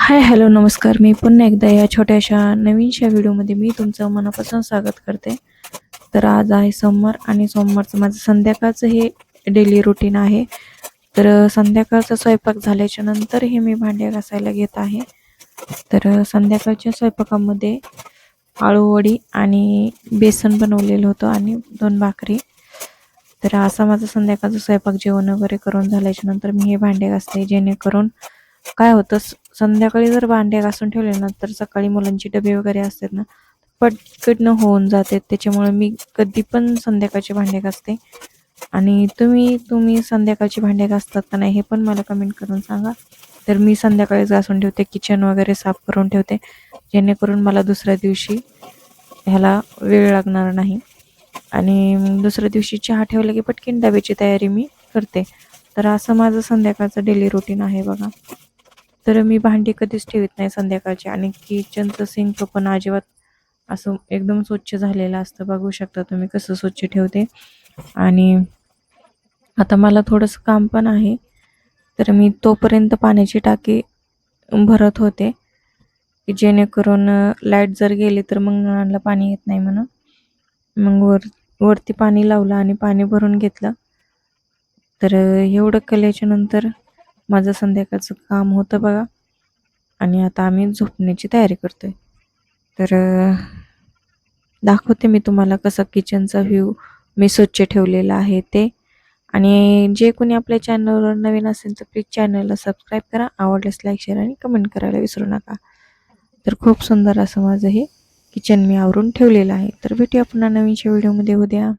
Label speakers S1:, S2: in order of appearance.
S1: Hi hello नमस्कार. मी पुन्हा एकदा या छोट्याशा नवीनशा व्हिडिओमध्ये मी तुमचं मनापासून स्वागत करते. तर आज आहे सोमवार आणि सोमवारचं माझं संध्याकाळचं हे डेली रुटीन आहे. तर संध्याकाळचा स्वयंपाक झाल्याच्या नंतर हे मी भांडे घासायला घेत आहे. तर संध्याकाळच्या स्वयंपाकामध्ये आळूवडी आणि बेसन बनवलेलं होतं आणि 2 भाकरी. तर असा माझा संध्याकाळचा स्वयंपाक जेवण वगैरे करून झाल्याच्या नंतर मी हे भांडे घासते, जेणेकरून काय होतं संध्याकाळी जर भांडे घासून ठेवले ना तर सकाळी मुलांचे डबे वगैरे असतात ना पटकन होऊन जाते. त्याच्यामुळे मी कधी पण संध्याकाळचे भांडे घासते. आणि तुम्ही संध्याकाळचे भांडे घासतात का नाही हे पण मला कमेंट करून सांगा. तर मी संध्याकाळीच घासून ठेवते, किचन वगैरे साफ करून ठेवते, जेणेकरून मला दुसऱ्या दिवशी ह्याला वेळ लागणार नाही. आणि दुसऱ्या दिवशी चहा ठेवला की पटकन डब्याची तयारी मी करते. तर असं माझं संध्याकाळचं डेली रुटीन आहे बघा. तर मी भांडी कधीच ठेवत नाही संध्याकाळची. आणि किचनचं सिंक पण अजिबात असं एकदम स्वच्छ झालेलं असतं. बघू शकता तुम्ही कसं स्वच्छ ठेवते. आणि आता मला थोडंसं काम पण आहे, तर मी तोपर्यंत पाण्याची टाकी भरत होते, की जेणेकरून लाईट जर गेली तर मग नळाला पाणी येत नाही म्हणून. मग वरती पाणी लावलं आणि पाणी भरून घेतलं. तर एवढं केल्याच्या नंतर माझं संध्याकाळचं काम होतं बघा. आणि आता आम्ही झोपण्याची तयारी करतोय. तर दाखवते मी तुम्हाला कसं किचनचा व्ह्यू मी स्वच्छ ठेवलेला आहे ते. आणि जे कोणी आपल्या चॅनलवर नवीन असेल तर प्लीज चॅनलला सबस्क्राईब करा. आवडल्यास लाईक शेअर आणि कमेंट करायला विसरू नका. तर खूप सुंदर असं माझं हे किचन मी आवरून ठेवलेलं आहे. तर भेटूया पुन्हा नवीनच्या व्हिडिओमध्ये उद्या.